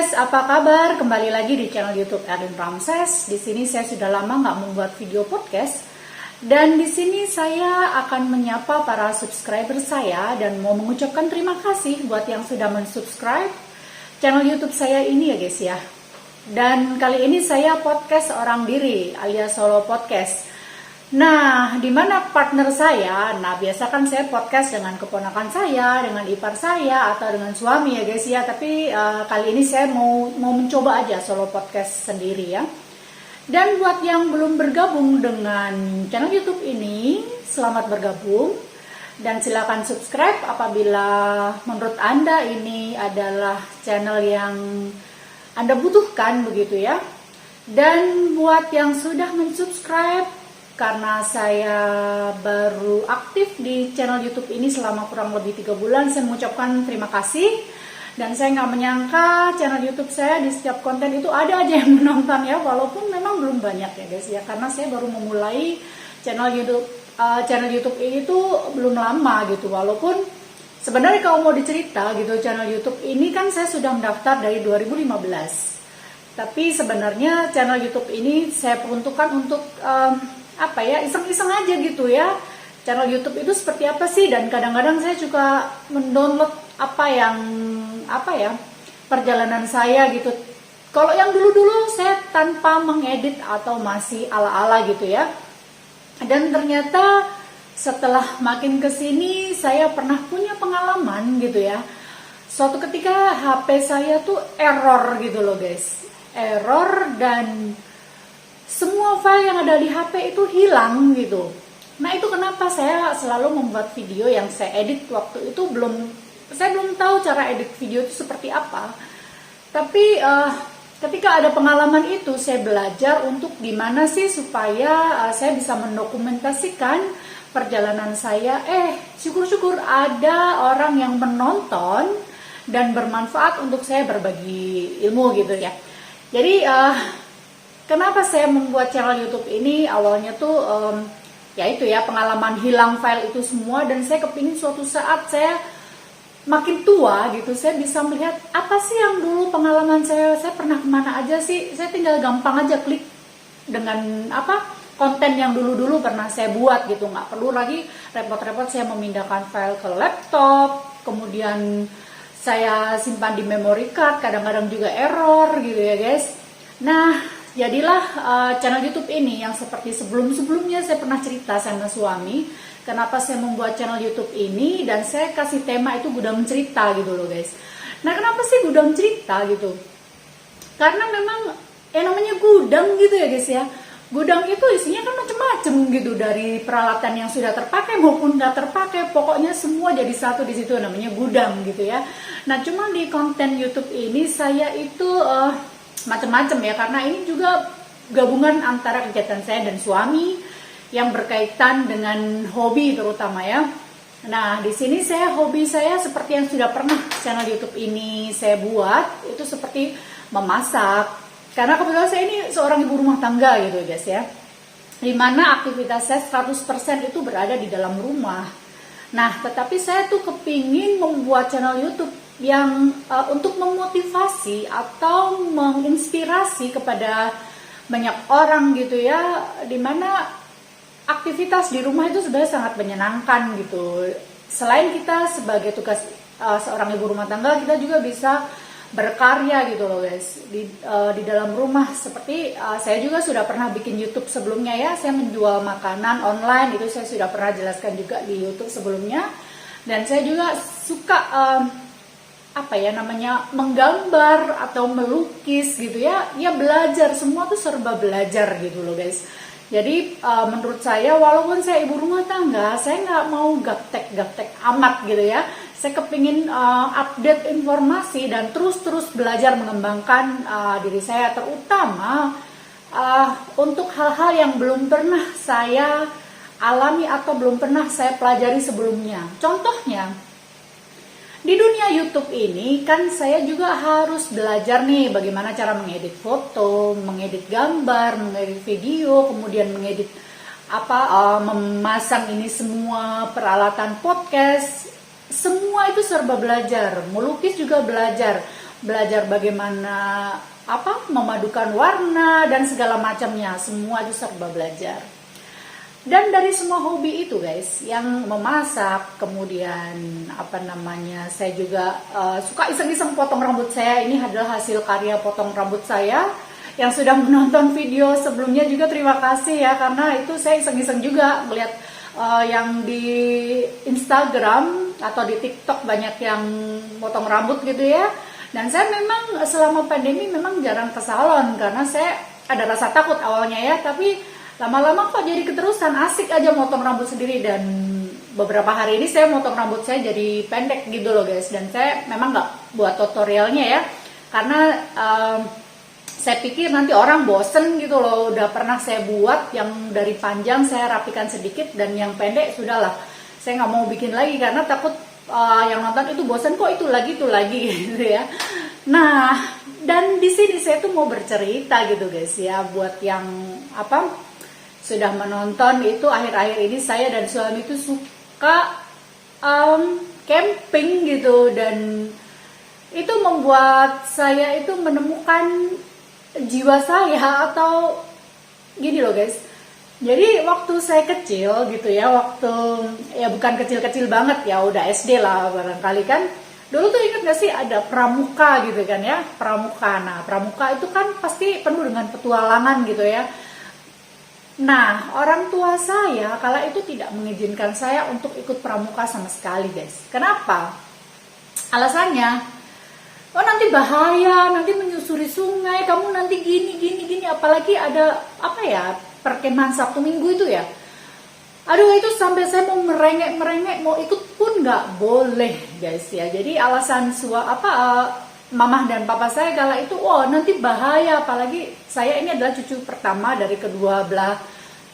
guys, apa kabar? Kembali lagi di channel YouTube Erlin Ramses. Di sini saya sudah lama nggak membuat video podcast, dan di sini saya akan menyapa para subscriber saya dan mau mengucapkan terima kasih buat yang sudah mensubscribe channel YouTube saya ini ya guys ya. Dan kali ini saya podcast seorang diri alias solo podcast. Nah, di mana partner saya? Nah, biasa kan saya podcast dengan keponakan saya, dengan ipar saya, atau dengan suami ya guys ya. Tapi kali ini saya mau mencoba aja solo podcast sendiri ya. Dan buat yang belum bergabung dengan channel YouTube ini, selamat bergabung. Dan silakan subscribe apabila menurut Anda ini adalah channel yang Anda butuhkan begitu ya. Dan buat yang sudah mensubscribe, karena saya baru aktif di channel YouTube ini selama kurang lebih 3 bulan, saya mengucapkan terima kasih. Dan saya nggak menyangka channel YouTube saya di setiap konten itu ada aja yang menonton ya, walaupun memang belum banyak ya guys ya, karena saya baru memulai channel YouTube ini tuh belum lama gitu. Walaupun sebenarnya kalau mau dicerita gitu, channel YouTube ini kan saya sudah mendaftar dari 2015. Tapi sebenarnya channel YouTube ini saya peruntukkan untuk iseng-iseng aja gitu ya. Channel YouTube itu seperti apa sih? Dan kadang-kadang saya juga mendownload perjalanan saya gitu. Kalau yang dulu-dulu saya tanpa mengedit atau masih ala-ala gitu ya. Dan ternyata setelah makin kesini saya pernah punya pengalaman gitu ya. Suatu ketika HP saya tuh error gitu loh guys. Error dan semua file yang ada di HP itu hilang gitu. Nah, itu kenapa saya selalu membuat video yang saya edit waktu itu saya belum tahu cara edit video itu seperti apa. Tapi ketika ada pengalaman itu, saya belajar untuk gimana sih supaya saya bisa mendokumentasikan perjalanan saya. Syukur-syukur ada orang yang menonton dan bermanfaat untuk saya berbagi ilmu gitu ya. Jadi kenapa saya membuat channel YouTube ini? Awalnya tuh pengalaman hilang file itu semua, dan saya kepingin suatu saat saya makin tua gitu, saya bisa melihat apa sih yang dulu pengalaman saya pernah kemana aja sih. Saya tinggal gampang aja klik dengan konten yang dulu-dulu pernah saya buat gitu, nggak perlu lagi repot-repot saya memindahkan file ke laptop, kemudian saya simpan di memory card, kadang-kadang juga error gitu ya guys. Nah, jadilah channel YouTube ini yang seperti sebelum-sebelumnya saya pernah cerita sama suami, kenapa saya membuat channel YouTube ini, dan saya kasih tema itu gudang cerita gitu loh guys. Nah, kenapa sih gudang cerita gitu? Karena memang namanya gudang gitu ya guys ya. Gudang itu isinya kan macam-macam gitu, dari peralatan yang sudah terpakai maupun nggak terpakai, pokoknya semua jadi satu di situ, namanya gudang gitu ya. Nah, cuma di konten YouTube ini saya itu macam-macam ya, karena ini juga gabungan antara kegiatan saya dan suami yang berkaitan dengan hobi terutama ya. Nah, di sini hobi saya seperti yang sudah pernah channel YouTube ini saya buat, itu seperti memasak. Karena kebetulan saya ini seorang ibu rumah tangga gitu guys ya, dimana aktivitas saya 100% itu berada di dalam rumah. Nah, tetapi saya tuh kepingin membuat channel YouTube yang untuk memotivasi atau menginspirasi kepada banyak orang gitu ya, dimana aktivitas di rumah itu sebenarnya sangat menyenangkan gitu. Selain kita sebagai tugas seorang ibu rumah tangga, kita juga bisa berkarya gitu loh guys di dalam rumah. Seperti saya juga sudah pernah bikin YouTube sebelumnya ya, saya menjual makanan online, itu saya sudah pernah jelaskan juga di YouTube sebelumnya. Dan saya juga suka menggambar atau melukis gitu ya, belajar, semua tuh serba belajar gitu loh guys. Jadi menurut saya, walaupun saya ibu rumah tangga, saya nggak mau gaptek amat gitu ya. Saya kepingin update informasi dan terus belajar mengembangkan diri saya, terutama untuk hal-hal yang belum pernah saya alami atau belum pernah saya pelajari sebelumnya. Contohnya, di dunia YouTube ini kan saya juga harus belajar nih bagaimana cara mengedit foto, mengedit gambar, mengedit video, kemudian mengedit memasang ini semua peralatan podcast. Semua itu serba belajar. Melukis juga belajar. belajar bagaimana memadukan warna dan segala macamnya, semua itu serba belajar. Dan dari semua hobi itu guys, yang memasak, kemudian saya juga suka iseng-iseng potong rambut saya. Ini adalah hasil karya potong rambut saya. Yang sudah menonton video sebelumnya juga terima kasih ya, karena itu saya iseng-iseng juga melihat yang di Instagram atau di TikTok banyak yang potong rambut gitu ya. Dan saya memang selama pandemi memang jarang ke salon karena saya ada rasa takut awalnya ya, tapi lama-lama kok jadi keterusan, asik aja motong rambut sendiri. Dan beberapa hari ini saya motong rambut saya jadi pendek gitu loh guys. Dan saya memang nggak buat tutorialnya ya, karena saya pikir nanti orang bosen gitu loh. Udah pernah saya buat yang dari panjang saya rapikan sedikit, dan yang pendek sudahlah, saya nggak mau bikin lagi karena takut yang nonton itu bosan, kok itu lagi gitu ya. Nah, dan di sini saya tuh mau bercerita gitu guys ya, buat yang sudah menonton itu, akhir-akhir ini saya dan suami itu suka camping gitu, dan itu membuat saya itu menemukan jiwa saya. Atau gini loh guys, jadi waktu saya kecil gitu ya, bukan kecil-kecil banget ya, udah SD lah barangkali kan. Dulu tuh ingat gak sih ada pramuka gitu kan ya, pramuka. Nah, pramuka itu kan pasti penuh dengan petualangan gitu ya. Nah, orang tua saya kala itu tidak mengizinkan saya untuk ikut pramuka sama sekali guys. Kenapa? Alasannya, oh nanti bahaya, nanti menyusuri sungai, kamu nanti gini, apalagi ada perkemahan Sabtu Minggu itu ya. Aduh, itu sampai saya mau merengek, mau ikut pun nggak boleh guys ya. Jadi alasan mamah dan papa saya kala itu, nanti bahaya, apalagi saya ini adalah cucu pertama dari kedua belah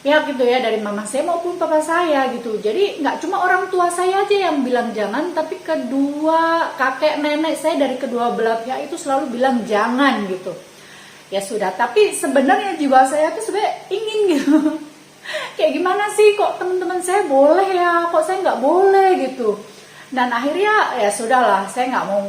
pihak gitu ya, dari mama saya maupun papa saya gitu. Jadi nggak cuma orang tua saya aja yang bilang jangan, tapi kedua kakek nenek saya dari kedua belah pihak itu selalu bilang jangan gitu. Ya sudah, tapi sebenarnya jiwa saya tuh sebenarnya ingin gitu. Kayak gimana sih kok teman-teman saya boleh ya, kok saya nggak boleh gitu. Dan akhirnya ya sudahlah, saya nggak mau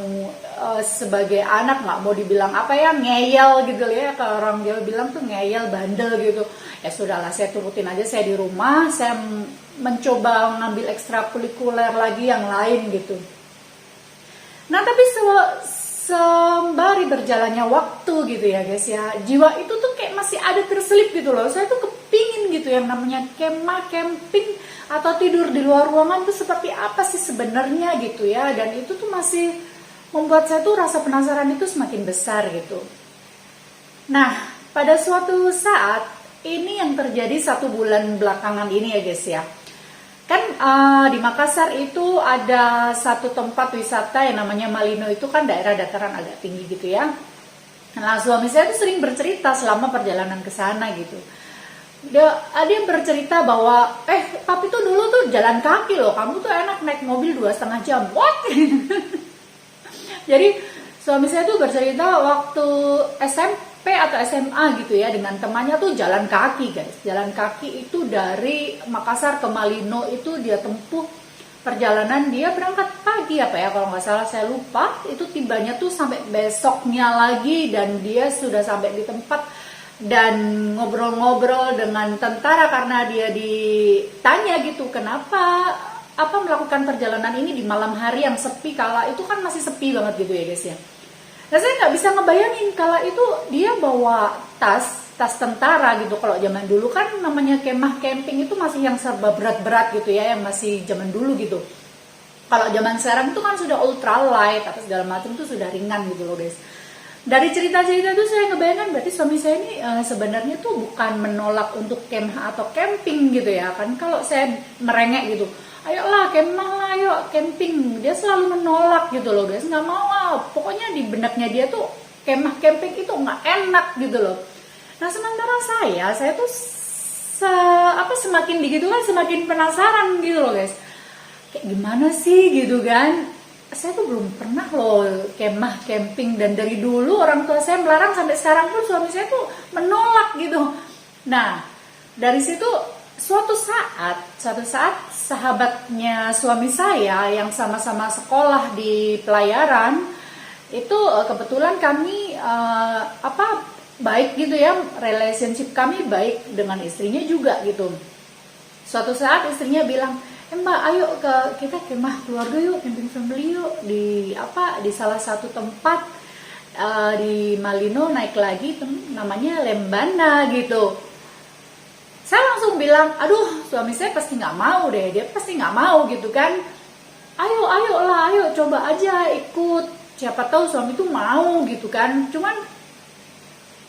sebagai anak nggak mau dibilang ngeyel gitu ya, kalau orang Jawa bilang tuh ngeyel, bandel gitu. Ya sudahlah, saya turutin aja, saya di rumah, saya mencoba ngambil ekstrakurikuler lagi yang lain gitu. Nah, tapi sembari berjalannya waktu gitu ya guys ya, jiwa itu tuh kayak masih ada terselip gitu loh. Saya tuh kepingin gitu yang namanya kemah, camping, atau tidur di luar ruangan tuh seperti apa sih sebenarnya gitu ya. Dan itu tuh masih membuat saya tuh rasa penasaran itu semakin besar gitu. Nah, pada suatu saat ini yang terjadi 1 bulan belakangan ini ya guys ya, kan di Makassar itu ada satu tempat wisata yang namanya Malino, itu kan daerah dataran agak tinggi gitu ya. Nah, suami saya tuh sering bercerita selama perjalanan ke sana gitu. Dia bercerita bahwa papi tuh dulu tuh jalan kaki loh, kamu tuh enak naik mobil 2,5 jam. What? Jadi suami saya tuh bercerita waktu SMP atau SMA gitu ya, dengan temannya tuh jalan kaki guys. Jalan kaki itu dari Makassar ke Malino itu dia tempuh perjalanan, dia berangkat pagi kalau nggak salah, saya lupa. Itu tibanya tuh sampai besoknya lagi, dan dia sudah sampai di tempat dan ngobrol-ngobrol dengan tentara karena dia ditanya gitu, kenapa melakukan perjalanan ini di malam hari yang sepi, kala itu kan masih sepi banget gitu ya guys ya. Nah, saya nggak bisa ngebayangin kala itu dia bawa tas tentara gitu. Kalau zaman dulu kan namanya kemah camping itu masih yang serba berat-berat gitu ya, yang masih zaman dulu gitu. Kalau zaman sekarang itu kan sudah ultra light atau segala macam itu sudah ringan gitu loh guys. Dari cerita-cerita itu saya ngebayangkan berarti suami saya ini sebenarnya tuh bukan menolak untuk kemah atau camping gitu ya kan. Kalau saya merengek gitu, ayolah kemah lah, ayo camping, dia selalu menolak gitu loh guys, nggak mau. Pokoknya di benaknya dia tuh kemah camping itu nggak enak gitu loh. Nah, sementara saya tuh semakin gitu kan semakin penasaran gitu loh guys, kayak gimana sih gitu kan. Saya tuh belum pernah loh kemah camping, dan dari dulu orang tua saya melarang, sampai sekarang pun suami saya tuh menolak gitu. Nah, dari situ suatu saat sahabatnya suami saya yang sama-sama sekolah di pelayaran itu kebetulan kami baik gitu ya, relationship kami baik dengan istrinya juga gitu. Suatu saat istrinya bilang, Mbak, ayo kita kemah keluarga yuk, camping family yuk di salah satu tempat di Malino, naik lagi namanya Lembana gitu. Saya langsung bilang, aduh suami saya pasti nggak mau deh, dia pasti nggak mau gitu kan. Ayo coba aja ikut, siapa tahu suami tuh mau gitu kan. Cuman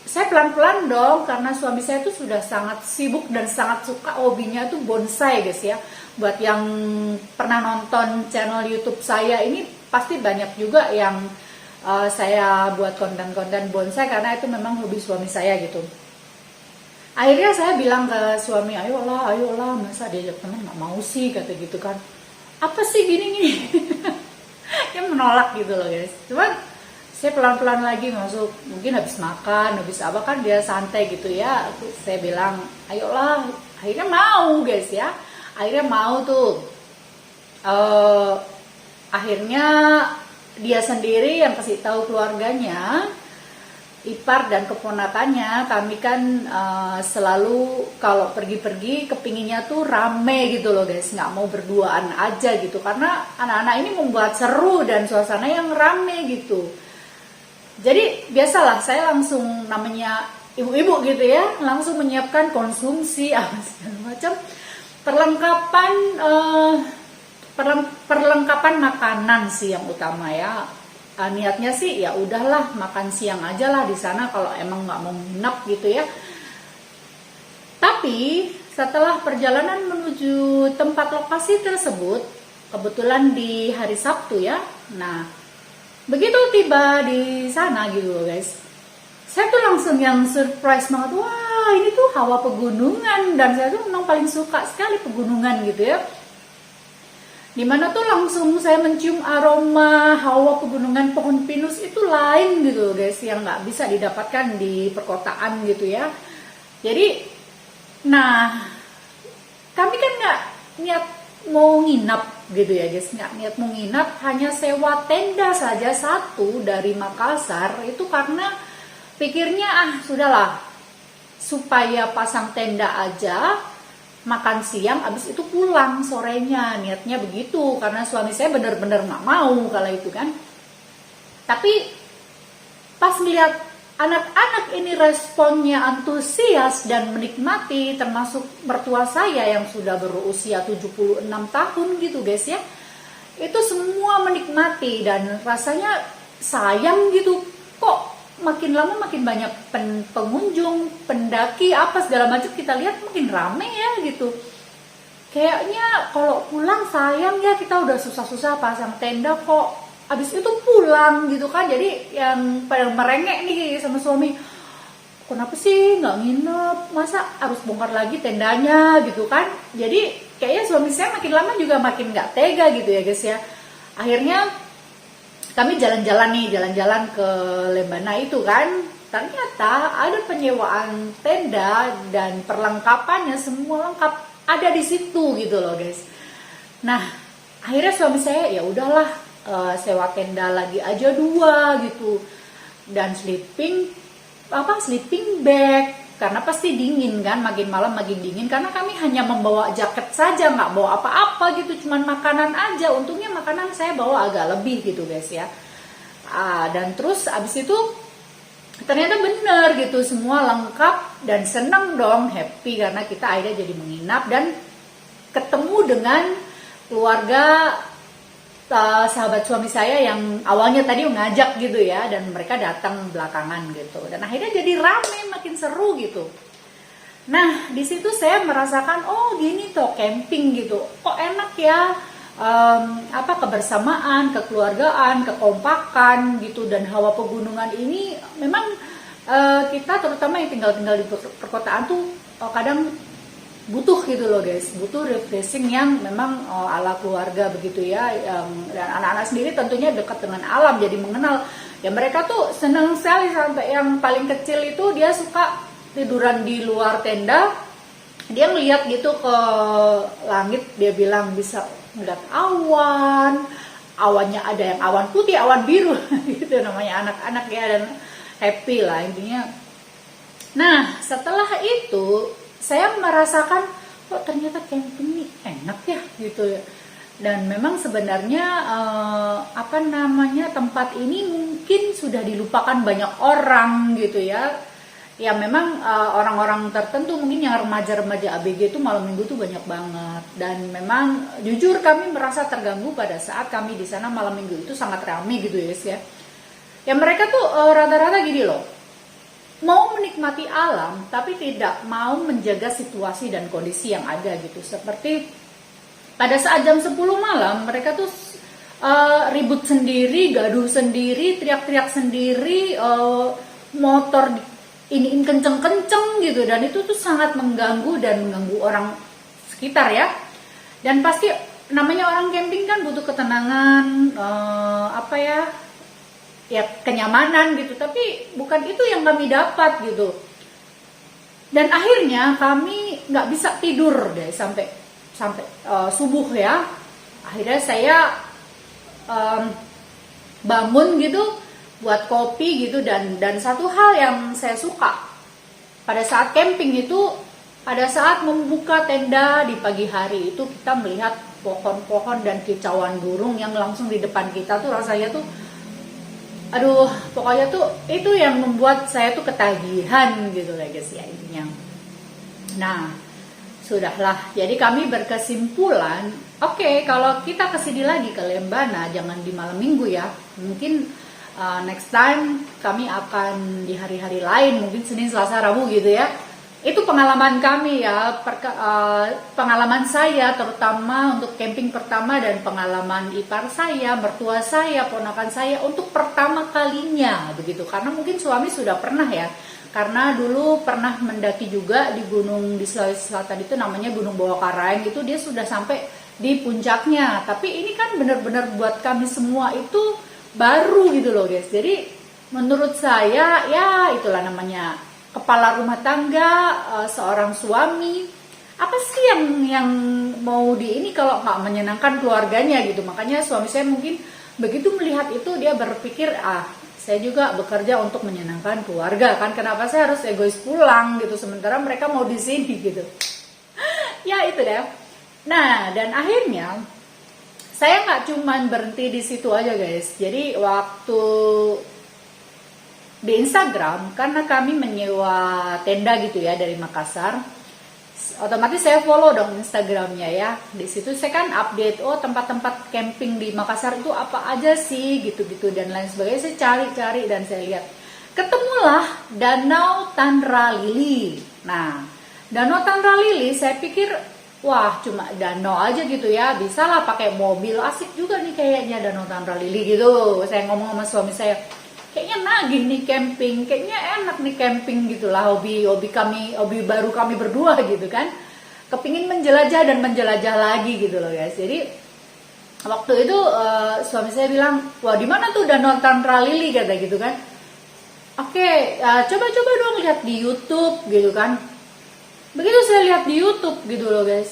saya pelan-pelan dong, karena suami saya tuh sudah sangat sibuk dan sangat suka hobinya tuh bonsai guys ya. Buat yang pernah nonton channel YouTube saya ini pasti banyak juga yang saya buat konten-konten bonsai, karena itu memang hobi suami saya gitu. Akhirnya saya bilang ke suami, ayolah, masa diajak teman nggak mau sih, kata gitu kan. Apa sih gini? Dia menolak gitu loh guys. Cuman saya pelan-pelan lagi masuk, mungkin habis makan, habis apa kan dia santai gitu ya. Saya bilang, ayolah, akhirnya mau guys ya. Akhirnya mau tuh. Akhirnya dia sendiri yang kasih tahu keluarganya, ipar dan keponakannya. Kami kan selalu kalau pergi-pergi kepinginnya tuh rame gitu loh guys, nggak mau berduaan aja gitu, karena anak-anak ini membuat seru dan suasana yang rame gitu. Jadi biasalah saya langsung, namanya ibu-ibu gitu ya, langsung menyiapkan konsumsi apa segala macam perlengkapan makanan sih yang utama ya. Niatnya sih ya udahlah makan siang aja lah di sana kalau emang nggak mau nginep gitu ya. Tapi setelah perjalanan menuju tempat lokasi tersebut, kebetulan di hari Sabtu ya. Nah, begitu tiba di sana gitu loh guys, saya tuh langsung yang surprise banget. Wah, ini tuh hawa pegunungan, dan saya tuh memang paling suka sekali pegunungan gitu ya. Dimana tuh langsung saya mencium aroma hawa pegunungan, pohon pinus itu lain gitu guys, yang nggak bisa didapatkan di perkotaan gitu ya. Jadi, nah kami kan nggak niat mau nginap gitu ya guys, nggak niat mau nginap, hanya sewa tenda saja satu dari Makassar itu, karena pikirnya sudahlah, supaya pasang tenda aja, makan siang, abis itu pulang sorenya, niatnya begitu, karena suami saya bener-bener nggak mau kalau itu kan. Tapi pas melihat anak-anak ini responnya antusias dan menikmati, termasuk mertua saya yang sudah berusia 76 tahun gitu guys ya, itu semua menikmati dan rasanya sayang gitu, kok makin lama makin banyak pengunjung, pendaki apa segala macam kita lihat makin rame ya gitu. Kayaknya kalau pulang sayang ya, kita udah susah-susah pasang tenda kok abis itu pulang gitu kan. Jadi yang pada merengek nih sama suami, kenapa sih nggak nginep, masa harus bongkar lagi tendanya gitu kan. Jadi kayaknya suami saya makin lama juga makin nggak tega gitu ya guys ya. Akhirnya kami jalan-jalan ke Lembana itu kan, ternyata ada penyewaan tenda dan perlengkapannya semua lengkap ada di situ gitu loh guys. Nah, akhirnya suami saya ya udahlah, sewa tenda lagi aja 2 gitu, dan sleeping bag, karena pasti dingin kan, makin malam makin dingin, karena kami hanya membawa jaket saja, nggak bawa apa-apa gitu, cuman makanan aja. Untungnya makanan saya bawa agak lebih gitu guys ya. Dan terus abis itu ternyata bener gitu, semua lengkap, dan seneng dong, happy karena kita akhirnya jadi menginap dan ketemu dengan keluarga sahabat suami saya yang awalnya tadi mengajak gitu ya, dan mereka datang belakangan gitu, dan akhirnya jadi rame, makin seru gitu. Nah, di situ saya merasakan, oh gini toh camping gitu, kok enak ya, kebersamaan, kekeluargaan, kekompakan gitu, dan hawa pegunungan ini memang kita terutama yang tinggal di perkotaan tuh kadang butuh gitu loh guys, butuh refreshing yang memang ala keluarga begitu ya. Dan anak-anak sendiri tentunya dekat dengan alam, jadi mengenal ya. Mereka tuh senang sekali, sampai yang paling kecil itu dia suka tiduran di luar tenda, dia ngeliat gitu ke langit, dia bilang bisa ngeliat awan, awannya ada yang awan putih, awan biru gitu namanya anak-anak ya, dan happy lah intinya. Nah setelah itu saya merasakan kok ternyata camping ini enak ya gitu ya. Dan memang sebenarnya apa namanya, tempat ini mungkin sudah dilupakan banyak orang gitu ya. Ya memang orang-orang tertentu mungkin yang remaja-remaja ABG itu malam minggu tuh banyak banget. Dan memang jujur kami merasa terganggu pada saat kami di sana malam minggu itu sangat ramai gitu ya. Ya mereka tuh rata-rata gini loh, mau menikmati alam tapi tidak mau menjaga situasi dan kondisi yang ada gitu. Seperti pada saat jam 10 malam mereka tuh ribut sendiri, gaduh sendiri, teriak-teriak sendiri, motor iniin kenceng-kenceng gitu, dan itu tuh sangat mengganggu dan mengganggu orang sekitar ya. Dan pasti namanya orang camping kan butuh ketenangan, apa ya kenyamanan gitu, tapi bukan itu yang kami dapat gitu. Dan akhirnya kami nggak bisa tidur deh sampai subuh ya. Akhirnya saya bangun gitu buat kopi gitu, dan satu hal yang saya suka pada saat camping itu, pada saat membuka tenda di pagi hari itu kita melihat pohon-pohon dan kicauan burung yang langsung di depan kita tuh rasanya tuh aduh, pokoknya tuh itu yang membuat saya tuh ketagihan gitu lah guys ya intinya. Nah sudahlah, jadi kami berkesimpulan oke, kalau kita kesini lagi ke Lembana jangan di malam minggu ya, mungkin next time kami akan di hari-hari lain, mungkin Senin, Selasa, Rabu gitu ya. Itu pengalaman kami ya, pengalaman saya terutama untuk camping pertama, dan pengalaman ipar saya, mertua saya, ponakan saya untuk pertama kalinya begitu. Karena mungkin suami sudah pernah ya, karena dulu pernah mendaki juga di gunung di Sulawesi Selatan itu namanya Gunung Bawah Karaeng, itu dia sudah sampai di puncaknya. Tapi ini kan benar-benar buat kami semua itu baru gitu loh guys. Jadi menurut saya ya itulah namanya kepala rumah tangga, seorang suami, apa sih yang mau di ini kalau nggak menyenangkan keluarganya gitu. Makanya suami saya mungkin begitu melihat itu dia berpikir saya juga bekerja untuk menyenangkan keluarga kan, kenapa saya harus egois pulang gitu sementara mereka mau di sini gitu. Ya itu deh. Nah dan akhirnya saya nggak cuman berhenti di situ aja guys. Jadi waktu di Instagram, karena kami menyewa tenda gitu ya dari Makassar, otomatis saya follow dong Instagramnya ya. Di situ saya kan update tempat-tempat camping di Makassar itu apa aja sih gitu-gitu dan lain sebagainya. Saya cari-cari dan saya lihat ketemulah Danau Tanralili. Nah Danau Tanralili saya pikir wah cuma danau aja gitu ya, bisa lah pakai mobil, asik juga nih kayaknya Danau Tanralili gitu. Saya ngomong sama suami saya, kayaknya nagih nih camping, kayaknya enak nih camping gitulah, hobi baru kami berdua gitu kan, kepingin menjelajah dan menjelajah lagi gitu loh guys. Jadi waktu itu suami saya bilang, wah di mana tuh Danau Tanralili kata gitu kan. Oke, coba-coba dong lihat di YouTube gitu kan. Begitu saya lihat di YouTube gitu loh guys,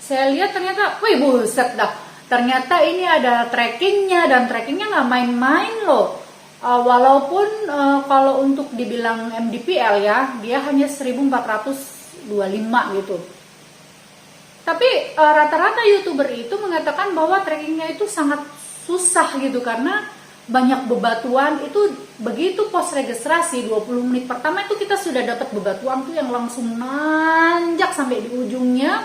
saya lihat ternyata, wih buset dah, ternyata ini ada trekkingnya, dan trekkingnya nggak main-main loh. Walaupun kalau untuk dibilang MDPL ya, dia hanya 1425 gitu. Tapi rata-rata YouTuber itu mengatakan bahwa trekkingnya itu sangat susah gitu, karena banyak bebatuan. Itu begitu pos registrasi 20 menit pertama itu kita sudah dapat bebatuan tuh yang langsung nanjak sampai di ujungnya,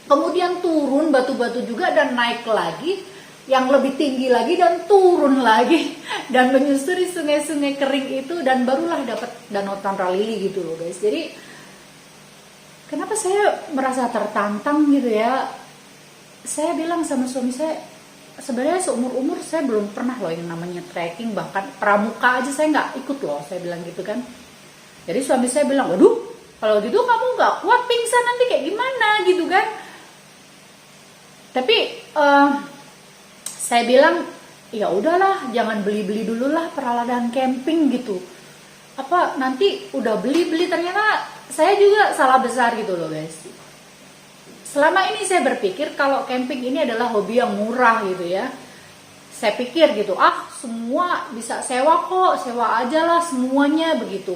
kemudian turun batu-batu juga dan naik lagi yang lebih tinggi lagi dan turun lagi dan menyusuri sungai-sungai kering itu, dan barulah dapat Danau Tanralili gitu loh guys. Jadi kenapa saya merasa tertantang gitu ya, saya bilang sama suami saya, sebenarnya seumur-umur saya belum pernah loh yang namanya trekking, bahkan pramuka aja saya nggak ikut loh, saya bilang gitu kan. Jadi suami saya bilang, waduh kalau gitu kamu nggak kuat, pingsan nanti kayak gimana gitu kan. Tapi saya bilang ya udahlah, jangan beli-beli dulu lah peralatan camping gitu. Apa nanti udah beli-beli, ternyata saya juga salah besar gitu loh guys. Selama ini saya berpikir kalau camping ini adalah hobi yang murah gitu ya. saya pikir gitu, semua bisa sewa kok, sewa aja lah semuanya begitu.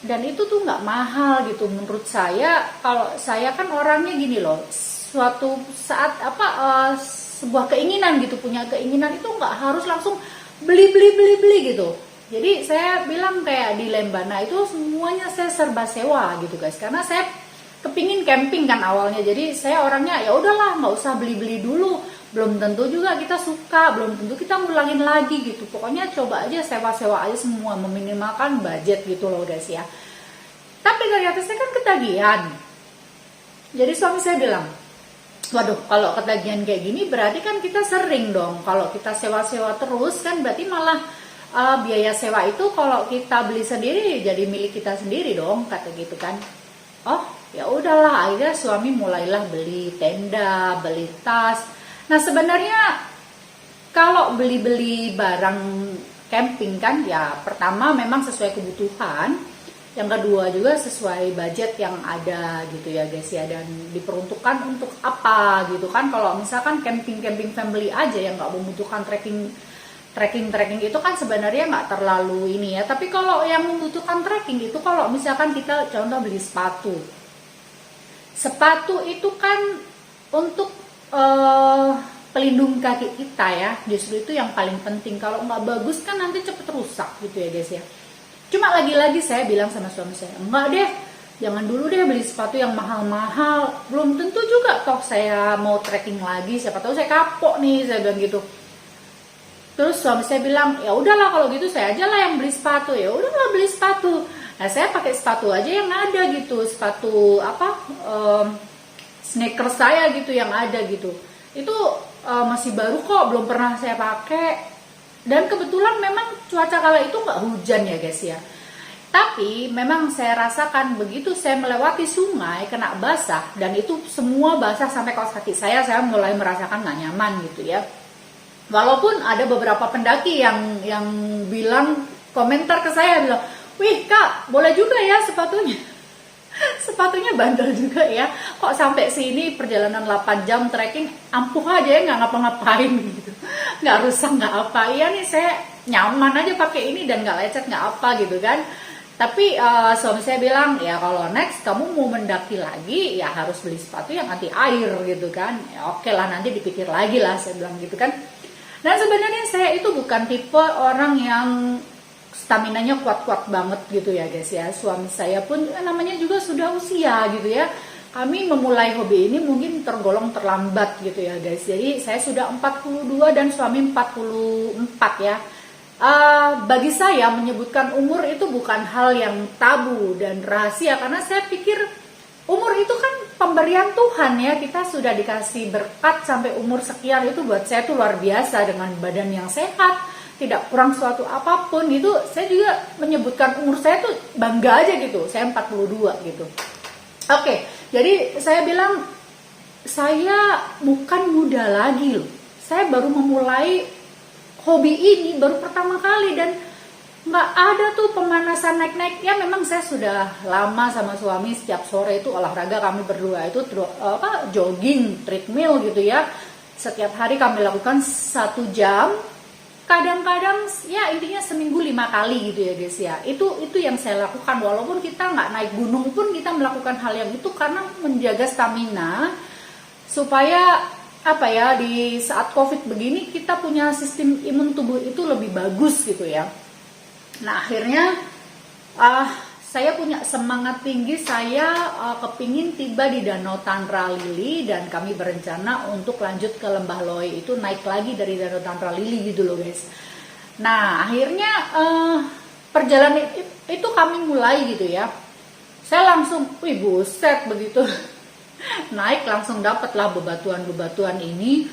Dan itu tuh nggak mahal gitu menurut saya. Kalau saya kan orangnya gini loh, suatu saat sebuah keinginan gitu, punya keinginan itu nggak harus langsung beli gitu. Jadi saya bilang kayak di Lembana itu semuanya saya serba sewa gitu guys, karena saya kepingin camping kan awalnya. Jadi saya orangnya ya udahlah nggak usah beli dulu, belum tentu juga kita suka, belum tentu kita ngulangin lagi gitu. Pokoknya coba aja sewa aja semua, meminimalkan budget gitu loh guys ya. Tapi ternyata saya kan ketagihan. Jadi suami saya bilang, waduh, kalau ketagihan kayak gini berarti kan kita sering dong. Kalau kita sewa-sewa terus kan berarti malah biaya sewa itu kalau kita beli sendiri jadi milik kita sendiri dong, kata gitu kan. Oh, ya udahlah, akhirnya suami mulailah beli tenda, beli tas. Nah, sebenarnya kalau beli barang camping kan ya pertama memang sesuai kebutuhan. Yang kedua juga sesuai budget yang ada gitu ya guys ya, dan diperuntukkan untuk apa gitu kan. Kalau misalkan camping family aja yang nggak membutuhkan trekking itu kan sebenarnya nggak terlalu ini ya. Tapi kalau yang membutuhkan trekking itu, kalau misalkan kita contoh beli sepatu itu kan untuk pelindung kaki kita ya, justru itu yang paling penting. Kalau nggak bagus kan nanti cepet rusak gitu ya guys ya. Cuma lagi-lagi saya bilang sama suami saya, enggak deh, jangan dulu deh beli sepatu yang mahal-mahal, belum tentu juga toh saya mau trekking lagi, siapa tahu saya kapok nih, saya bilang gitu. Terus suami saya bilang, ya udahlah kalau gitu saya aja lah yang beli sepatu. Ya udahlah beli sepatu. Nah, saya pakai sepatu aja yang ada gitu, sepatu sneakers saya gitu yang ada gitu. Itu masih baru kok, belum pernah saya pakai. Dan kebetulan memang cuaca kala itu nggak hujan ya guys ya. Tapi memang saya rasakan begitu saya melewati sungai kena basah, dan itu semua basah sampai kaos kaki saya mulai merasakan nggak nyaman gitu ya. Walaupun ada beberapa pendaki yang bilang, komentar ke saya bilang, wih kak, boleh juga ya sepatunya. Sepatunya bandel juga ya. Kok sampai sini perjalanan 8 jam trekking ampuh aja ya, nggak ngapa-ngapain gitu. Nggak rusak, nggak apa. Iya nih saya nyaman aja pakai ini dan nggak lecet, nggak apa gitu kan. Tapi suami saya bilang, ya kalau next kamu mau mendaki lagi ya harus beli sepatu yang anti air gitu kan. Ya oke lah, nanti dipikir lagi lah, saya bilang gitu kan. Dan sebenarnya saya itu bukan tipe orang yang staminanya kuat-kuat banget gitu ya guys ya. Suami saya pun namanya juga sudah usia gitu ya. Kami memulai hobi ini mungkin tergolong terlambat gitu ya guys. Jadi saya sudah 42 dan suami 44 ya. Bagi saya menyebutkan umur itu bukan hal yang tabu dan rahasia, karena saya pikir umur itu kan pemberian Tuhan ya. Kita sudah dikasih berkat sampai umur sekian, itu buat saya tuh luar biasa. Dengan badan yang sehat, tidak kurang suatu apapun gitu, saya juga menyebutkan umur saya tuh bangga aja gitu. Saya 42 gitu. Oke, jadi saya bilang saya bukan muda lagi loh. Saya baru memulai hobi ini baru pertama kali, dan nggak ada tuh pemanasan naik-naik. Ya memang saya sudah lama sama suami setiap sore itu olahraga, kami berdua itu jogging, treadmill gitu ya. Setiap hari kami lakukan 1 jam. Kadang-kadang ya intinya seminggu 5 kali gitu ya guys ya. Itu yang saya lakukan, walaupun kita nggak naik gunung pun kita melakukan hal yang itu karena menjaga stamina, supaya di saat COVID begini kita punya sistem imun tubuh itu lebih bagus gitu ya. Nah akhirnya saya punya semangat tinggi, saya kepingin tiba di Danau Tanra Lili, dan kami berencana untuk lanjut ke Lembah Loe, itu naik lagi dari Danau Tanra Lili gitu loh guys. Nah akhirnya perjalanan itu kami mulai gitu ya. Saya langsung, wih buset begitu naik langsung dapatlah bebatuan ini.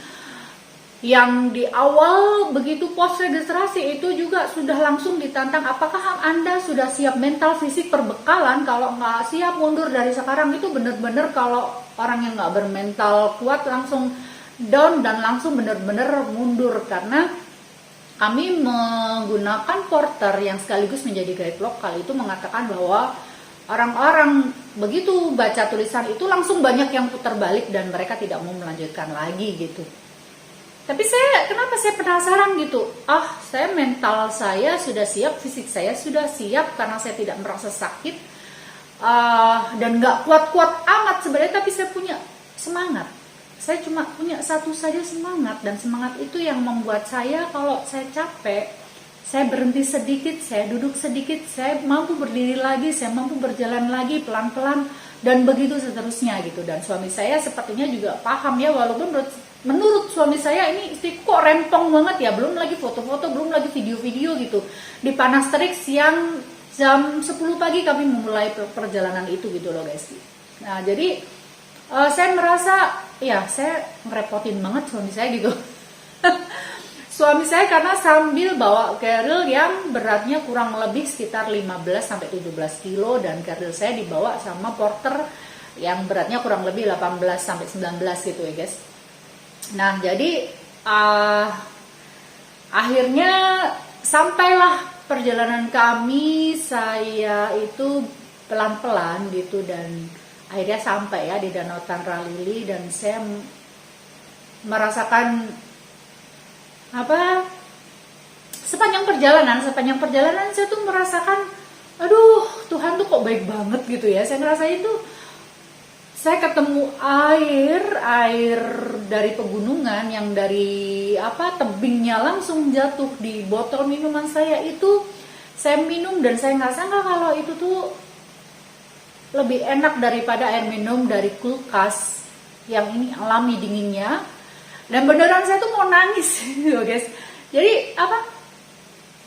Yang di awal begitu pos registrasi itu juga sudah langsung ditantang, apakah Anda sudah siap mental, fisik, perbekalan. Kalau nggak siap mundur dari sekarang. Itu bener-bener kalau orang yang nggak bermental kuat langsung down dan langsung bener-bener mundur, karena kami menggunakan porter yang sekaligus menjadi guide lokal. Itu mengatakan bahwa orang-orang begitu baca tulisan itu langsung banyak yang putar balik dan mereka tidak mau melanjutkan lagi gitu. Tapi kenapa saya penasaran gitu? Mental saya sudah siap, fisik saya sudah siap karena saya tidak merasa sakit, dan nggak kuat-kuat amat sebenarnya, tapi saya punya semangat. Saya cuma punya satu saja semangat, dan semangat itu yang membuat saya kalau saya capek, saya berhenti sedikit, saya duduk sedikit, saya mampu berdiri lagi, saya mampu berjalan lagi pelan-pelan, dan begitu seterusnya gitu. Dan suami saya sepertinya juga paham ya, walaupun menurut suami saya ini istri kok rempong banget ya, belum lagi foto-foto, belum lagi video-video gitu. Di panas terik siang jam 10 pagi kami memulai perjalanan itu gitu loh guys. Nah jadi saya merasa ya saya ngerepotin banget suami saya gitu. Suami saya karena sambil bawa keril yang beratnya kurang lebih sekitar 15-17 kilo, dan keril saya dibawa sama porter yang beratnya kurang lebih 18-19 gitu ya guys. Nah jadi akhirnya sampailah perjalanan kami, saya itu pelan-pelan gitu, dan akhirnya sampai ya di Danau Tanralili, dan saya merasakan sepanjang perjalanan saya tuh merasakan, aduh Tuhan tuh kok baik banget gitu ya. Saya ngerasain tuh saya ketemu air dari pegunungan yang dari tebingnya langsung jatuh di botol minuman saya itu. Saya minum dan saya nggak sangka kalau itu tuh lebih enak daripada air minum dari kulkas yang ini alami dinginnya. Dan beneran saya tuh mau nangis gitu guys. Jadi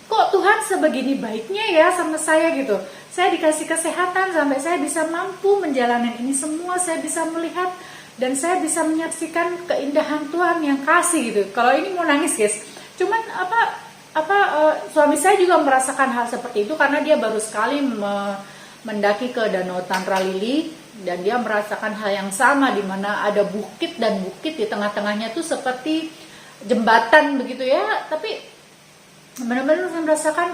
kok Tuhan sebegini baiknya ya sama saya gitu. Saya dikasih kesehatan sampai saya bisa mampu menjalani ini semua, saya bisa melihat dan saya bisa menyaksikan keindahan Tuhan yang kasih gitu. Kalau ini mau nangis guys. Cuman suami saya juga merasakan hal seperti itu karena dia baru sekali mendaki ke Danau Tanralili, dan dia merasakan hal yang sama, di mana ada bukit, dan bukit di tengah-tengahnya tuh seperti jembatan begitu ya. Tapi benar-benar saya merasakan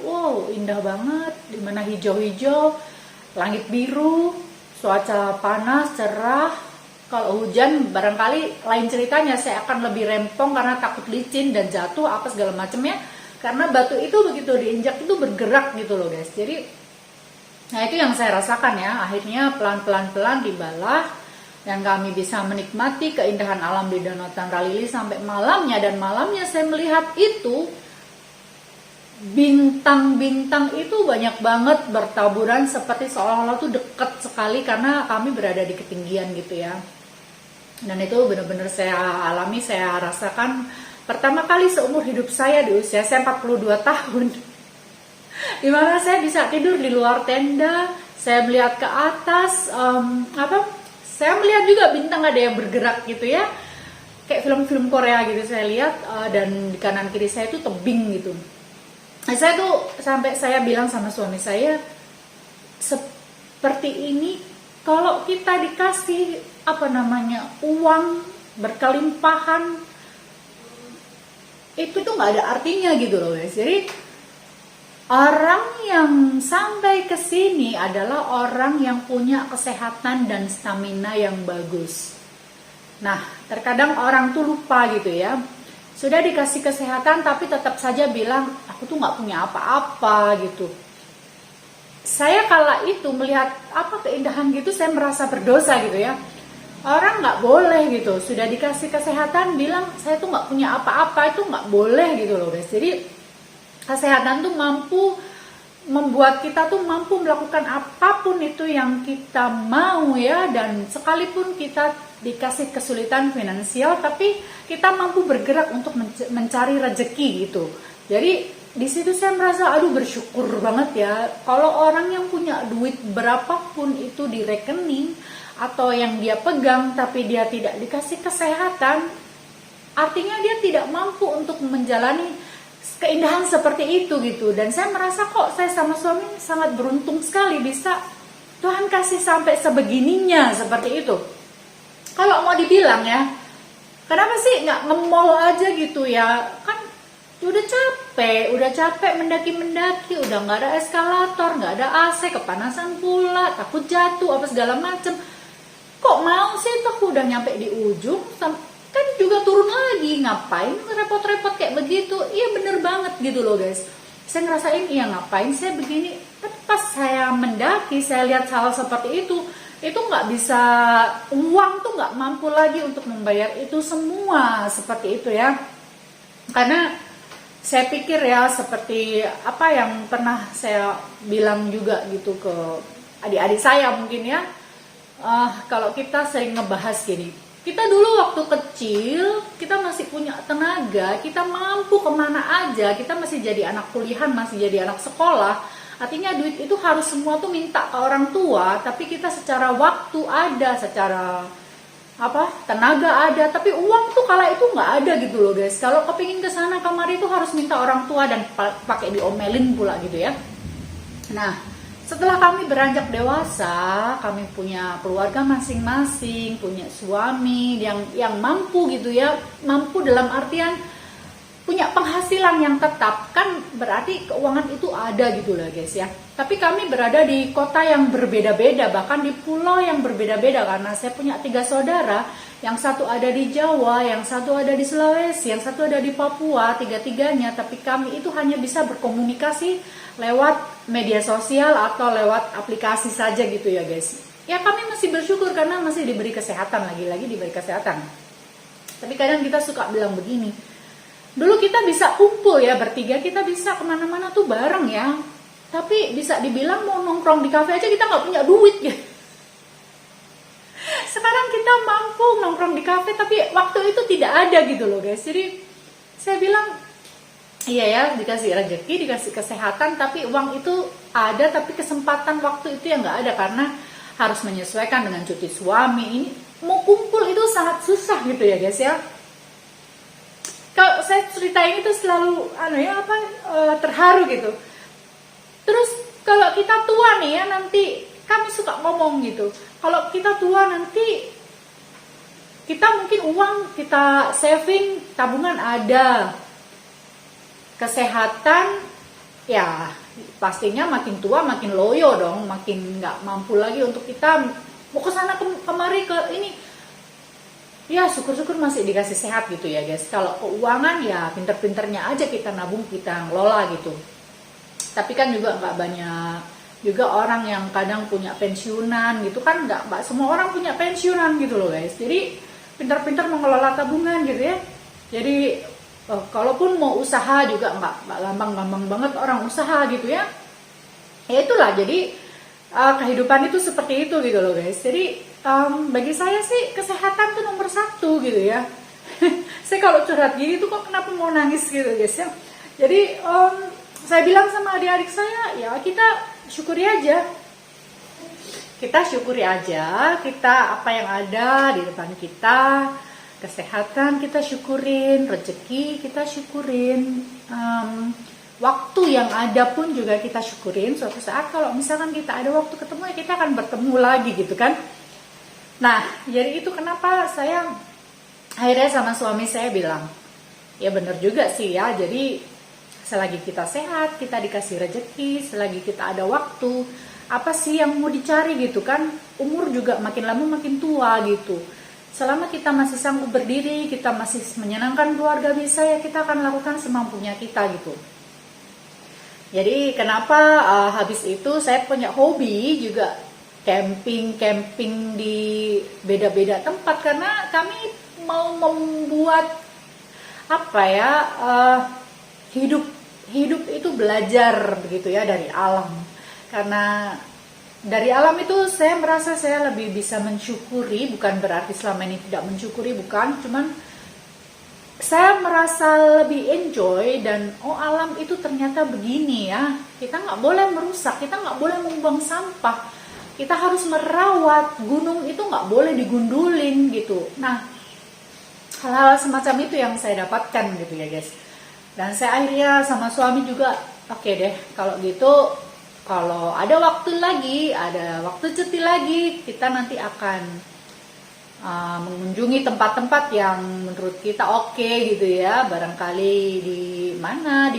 wow indah banget, di mana hijau-hijau, langit biru, cuaca panas, cerah. Kalau hujan barangkali lain ceritanya, saya akan lebih rempong karena takut licin dan jatuh apa segala macamnya, karena batu itu begitu diinjak itu bergerak gitu loh guys. Jadi nah itu yang saya rasakan ya. Akhirnya pelan-pelan tibalah, dan kami bisa menikmati keindahan alam di Danau Tanralili sampai malamnya. Dan malamnya saya melihat itu bintang-bintang itu banyak banget bertaburan, seperti seolah-olah tuh dekat sekali karena kami berada di ketinggian gitu ya. Dan itu benar-benar saya alami, saya rasakan pertama kali seumur hidup saya di usia saya 42 tahun. Dimana saya bisa tidur di luar tenda, saya melihat ke atas, saya melihat juga bintang ada yang bergerak gitu ya, kayak film-film Korea gitu saya lihat, dan di kanan kiri saya itu tebing gitu. Nah, saya tuh sampai saya bilang sama suami saya, seperti ini kalau kita dikasih uang berkelimpahan, itu tuh nggak ada artinya gitu loh guys. Jadi orang yang sampai ke sini adalah orang yang punya kesehatan dan stamina yang bagus. Nah, terkadang orang tuh lupa gitu ya. Sudah dikasih kesehatan tapi tetap saja bilang, aku tuh nggak punya apa-apa gitu. Saya kala itu melihat keindahan gitu, saya merasa berdosa gitu ya. Orang nggak boleh gitu. Sudah dikasih kesehatan bilang, saya tuh nggak punya apa-apa, itu nggak boleh gitu loh guys. Jadi kesehatan tuh mampu membuat kita tuh mampu melakukan apapun itu yang kita mau ya. Dan sekalipun kita dikasih kesulitan finansial, tapi kita mampu bergerak untuk mencari rezeki gitu. Jadi di situ saya merasa bersyukur banget ya. Kalau orang yang punya duit berapapun itu di rekening atau yang dia pegang tapi dia tidak dikasih kesehatan, artinya dia tidak mampu untuk menjalani keindahan seperti itu gitu. Dan saya merasa kok saya sama suami sangat beruntung sekali bisa Tuhan kasih sampai sebegininya seperti itu. Kalau mau dibilang ya, kenapa sih nggak nge-mall aja gitu ya? Kan udah capek mendaki, udah nggak ada eskalator, nggak ada AC, kepanasan pula, takut jatuh apa segala macem. Kok mau sih, tuh udah nyampe di ujung, kan juga turun lagi, ngapain repot-repot kayak begitu. Iya bener banget gitu loh guys, saya ngerasain iya ngapain saya begini. Tapi pas saya mendaki, saya lihat hal seperti itu nggak bisa, uang tuh nggak mampu lagi untuk membayar itu semua seperti itu ya. Karena saya pikir ya, seperti apa yang pernah saya bilang juga gitu ke adik-adik saya mungkin ya, kalau kita sering ngebahas gini, kita dulu waktu kecil kita masih punya tenaga, kita mampu kemana aja, kita masih jadi anak kuliahan, masih jadi anak sekolah. Artinya duit itu harus semua tuh minta ke orang tua, tapi kita secara waktu ada, secara tenaga ada, tapi uang tuh kala itu nggak ada gitu loh guys. Kalau kepingin ke sana kemari itu harus minta orang tua dan pakai diomelin pula gitu ya. Nah, setelah kami beranjak dewasa, kami punya keluarga masing-masing, punya suami yang mampu gitu ya, mampu dalam artian punya penghasilan yang tetap, kan berarti keuangan itu ada gitu lah guys ya. Tapi kami berada di kota yang berbeda-beda, bahkan di pulau yang berbeda-beda, karena saya punya 3 saudara, yang satu ada di Jawa, yang satu ada di Sulawesi, yang satu ada di Papua, tiga-tiganya. Tapi kami itu hanya bisa berkomunikasi lewat media sosial atau lewat aplikasi saja gitu ya guys. Ya kami masih bersyukur karena masih diberi kesehatan, lagi-lagi diberi kesehatan. Tapi kadang kita suka bilang begini, dulu kita bisa kumpul ya bertiga, kita bisa kemana-mana tuh bareng ya. Tapi bisa dibilang mau nongkrong di kafe aja kita nggak punya duit ya. Sekarang kita mampu nongkrong di kafe, tapi waktu itu tidak ada gitu loh guys. Jadi saya bilang, iya ya, dikasih rezeki, dikasih kesehatan, tapi uang itu ada, tapi kesempatan waktu itu yang nggak ada karena harus menyesuaikan dengan cuti suami. Ini mau kumpul itu sangat susah gitu ya guys ya. Kalau saya ceritain itu selalu terharu gitu. Terus kalau kita tua nih ya, nanti kami suka ngomong gitu, kalau kita tua nanti kita mungkin uang kita saving, tabungan ada, kesehatan ya pastinya makin tua makin loyo dong, makin nggak mampu lagi untuk kita mau kesana kemari ke ini. Ya syukur-syukur masih dikasih sehat gitu ya guys. Kalau keuangan ya pinter-pinternya aja kita nabung, kita ngelola gitu. Tapi kan juga nggak banyak juga orang yang kadang punya pensiunan gitu kan, nggak semua orang punya pensiunan gitu loh guys. Jadi pinter-pinter mengelola tabungan gitu ya. Jadi kalaupun mau usaha juga nggak gampang-gampang banget orang usaha gitu ya. Ya itulah, jadi kehidupan itu seperti itu gitu loh guys. Jadi bagi saya sih kesehatan tuh nomor 1 gitu ya. Saya kalau curhat gini tuh kok kenapa mau nangis gitu guys ya. Jadi saya bilang sama adik-adik saya, ya kita syukuri aja. Kita syukuri aja, kita apa yang ada di depan kita, kesehatan kita syukurin, rezeki kita syukurin, waktu yang ada pun juga kita syukurin. Suatu saat kalau misalkan kita ada waktu ketemu ya kita akan bertemu lagi gitu kan. Nah, jadi itu kenapa saya akhirnya sama suami saya bilang, ya bener juga sih ya, jadi selagi kita sehat, kita dikasih rezeki, selagi kita ada waktu, apa sih yang mau dicari gitu kan. Umur juga makin lama makin tua gitu. Selama kita masih sanggup berdiri, kita masih menyenangkan keluarga bisa, ya kita akan lakukan semampunya kita gitu. Jadi kenapa habis itu saya punya hobi juga camping di beda-beda tempat, karena kami mau membuat hidup itu belajar begitu ya dari alam. Karena dari alam itu saya merasa saya lebih bisa mensyukuri, bukan berarti selama ini tidak mensyukuri, bukan, cuman saya merasa lebih enjoy dan alam itu ternyata begini ya. Kita nggak boleh merusak, kita nggak boleh membuang sampah, kita harus merawat gunung itu, nggak boleh digundulin gitu. Nah, hal-hal semacam itu yang saya dapatkan gitu ya guys. Dan saya akhirnya sama suami juga, oke deh kalau gitu, kalau ada waktu lagi, ada waktu cuti lagi, kita nanti akan mengunjungi tempat-tempat yang menurut kita oke gitu ya, barangkali di mana.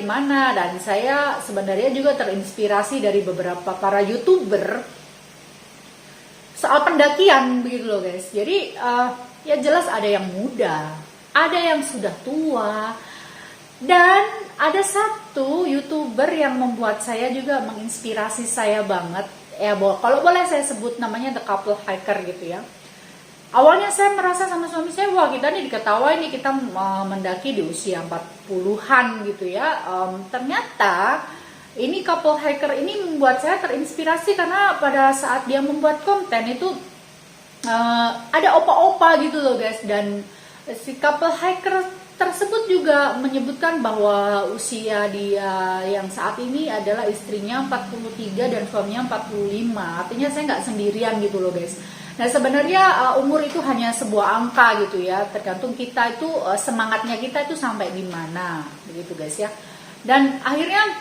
Dan saya sebenarnya juga terinspirasi dari beberapa para YouTuber soal pendakian begitu loh guys. Jadi ya jelas ada yang muda, ada yang sudah tua, dan ada satu YouTuber yang membuat saya juga menginspirasi saya banget. Ya, kalau boleh saya sebut namanya The Couple Hiker gitu ya. Awalnya saya merasa sama suami saya, wah kita nih diketawain nih, kita mendaki di usia 40-an gitu ya. Ternyata ini Couple Hiker ini membuat saya terinspirasi karena pada saat dia membuat konten itu ada opa-opa gitu loh guys. Dan si Couple Hiker tersebut juga menyebutkan bahwa usia dia yang saat ini adalah istrinya 43 dan suaminya 45. Artinya saya nggak sendirian gitu loh guys. Nah sebenarnya umur itu hanya sebuah angka gitu ya. Tergantung kita itu semangatnya kita itu sampai di mana begitu guys ya. Dan akhirnya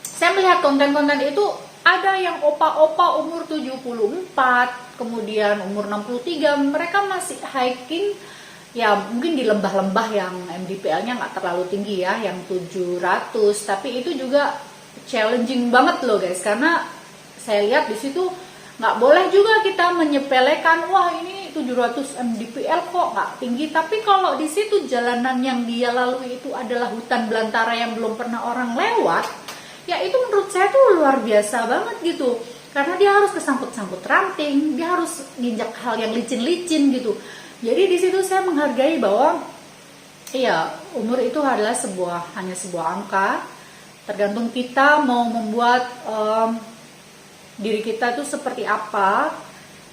saya melihat konten-konten itu ada yang opa-opa umur 74, kemudian umur 63, mereka masih hiking. Ya mungkin di lembah-lembah yang MDPL-nya nggak terlalu tinggi ya, yang 700, tapi itu juga challenging banget loh guys, karena saya lihat di situ nggak boleh juga kita menyepelekan, wah ini 700 MDPL kok nggak tinggi, tapi kalau di situ jalanan yang dia lalui itu adalah hutan belantara yang belum pernah orang lewat, ya itu menurut saya tuh luar biasa banget gitu, karena dia harus kesangkut-sangkut ranting, dia harus nginjak hal yang licin-licin gitu. Jadi di situ saya menghargai bahwa iya, umur itu adalah hanya sebuah angka. Tergantung kita mau membuat diri kita itu seperti apa,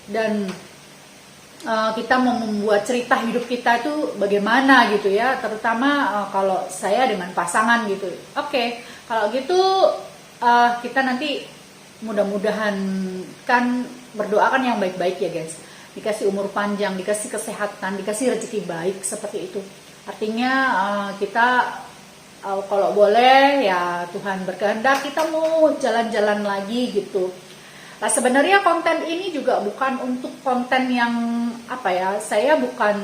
dan kita mau membuat cerita hidup kita itu bagaimana gitu ya. Terutama kalau saya dengan pasangan gitu. Oke, kalau gitu kita nanti mudah-mudahan kan berdoakan yang baik-baik ya guys. Dikasih umur panjang, dikasih kesehatan, dikasih rezeki baik seperti itu. Artinya kita kalau boleh ya Tuhan berkehendak kita mau jalan-jalan lagi gitu. Nah sebenarnya konten ini juga bukan untuk konten yang apa ya, saya bukan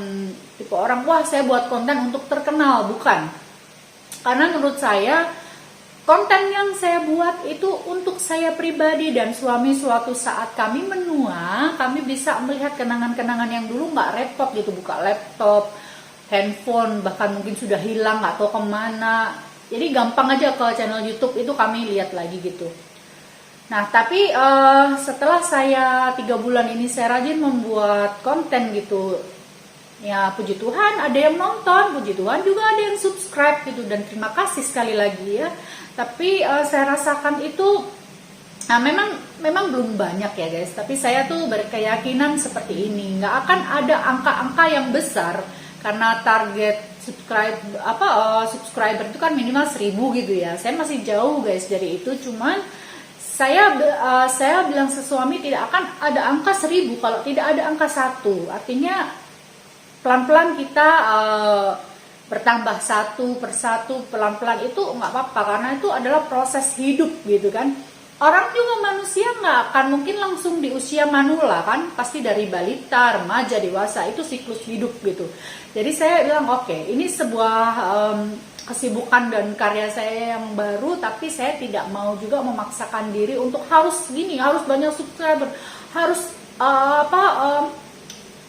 tipe orang wah saya buat konten untuk terkenal, bukan. Karena menurut saya konten yang saya buat itu untuk saya pribadi dan suami. Suatu saat kami menua, kami bisa melihat kenangan-kenangan yang dulu nggak repot gitu, buka laptop, handphone, bahkan mungkin sudah hilang nggak tahu kemana. Jadi gampang aja ke channel YouTube itu kami lihat lagi gitu. Nah tapi setelah saya 3 bulan ini saya rajin membuat konten gitu, ya puji Tuhan ada yang nonton, puji Tuhan juga ada yang subscribe gitu, dan terima kasih sekali lagi ya. Tapi saya rasakan itu memang belum banyak ya guys, tapi saya tuh berkeyakinan seperti ini, nggak akan ada angka-angka yang besar karena target subscriber itu kan minimal 1000 gitu ya. Saya masih jauh guys dari itu, cuman saya bilang ke suami tidak akan ada angka 1000 kalau tidak ada angka 1. Artinya pelan-pelan kita bertambah satu persatu, pelan-pelan itu nggak apa-apa, karena itu adalah proses hidup gitu kan. Orang juga manusia nggak akan mungkin langsung di usia manula kan, pasti dari balita, remaja, dewasa, itu siklus hidup gitu. Jadi saya bilang oke, ini sebuah kesibukan dan karya saya yang baru, tapi saya tidak mau juga memaksakan diri untuk harus gini, harus banyak subscriber, harus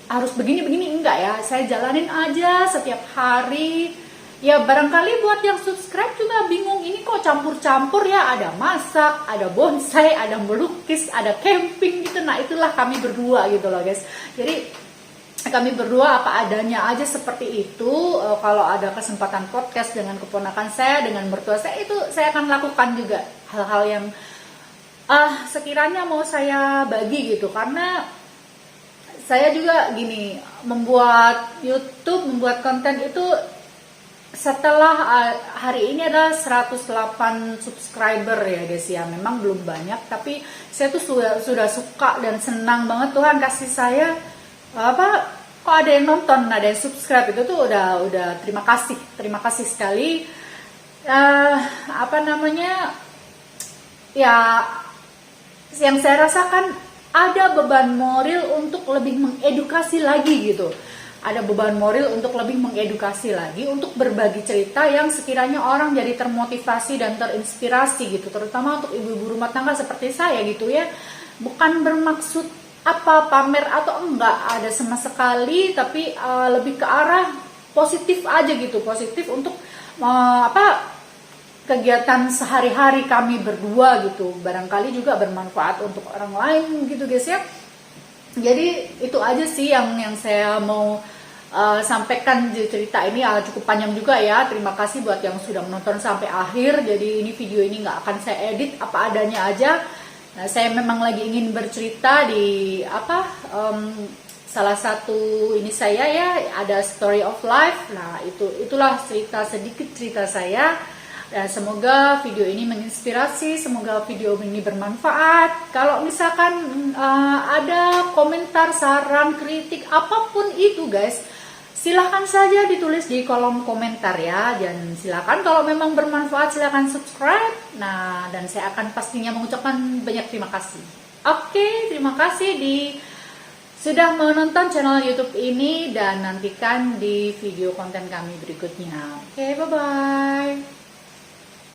harus begini-begini, enggak ya. Saya jalanin aja setiap hari. Ya barangkali buat yang subscribe juga bingung, ini kok campur-campur ya, ada masak, ada bonsai, ada melukis, ada camping gitu. Nah itulah kami berdua gitu loh guys. Jadi kami berdua apa adanya aja seperti itu. Kalau ada kesempatan podcast dengan keponakan saya, dengan mertua saya, itu saya akan lakukan juga hal-hal yang sekiranya mau saya bagi gitu. Karena saya juga gini, membuat YouTube, membuat konten itu setelah hari ini adalah 108 subscriber ya guys ya. Memang belum banyak, tapi saya tuh sudah suka dan senang banget Tuhan kasih saya kok ada yang nonton, ada yang subscribe, itu tuh udah terima kasih sekali. Ya yang saya rasakan ada beban moral untuk lebih mengedukasi lagi gitu. Ada beban moral untuk lebih mengedukasi lagi, untuk berbagi cerita yang sekiranya orang jadi termotivasi dan terinspirasi gitu. Terutama untuk ibu-ibu rumah tangga seperti saya gitu ya. Bukan bermaksud pamer atau enggak ada sama sekali, tapi lebih ke arah positif aja gitu, positif untuk kegiatan sehari-hari kami berdua gitu, barangkali juga bermanfaat untuk orang lain gitu guys ya. Jadi itu aja sih yang saya mau sampaikan di cerita ini. Cukup panjang juga ya. Terima kasih buat yang sudah menonton sampai akhir. Jadi ini video ini nggak akan saya edit, apa adanya aja. Nah, saya memang lagi ingin bercerita di salah satu ini saya ya, ada story of life. Nah, itulah sedikit cerita saya. Dan semoga video ini menginspirasi, semoga video ini bermanfaat. Kalau misalkan ada komentar, saran, kritik, apapun itu guys, silahkan saja ditulis di kolom komentar ya. Dan silahkan kalau memang bermanfaat silahkan subscribe. Nah, dan saya akan pastinya mengucapkan banyak terima kasih. Oke, terima kasih sudah menonton channel YouTube ini, dan nantikan di video konten kami berikutnya. Oke, bye-bye.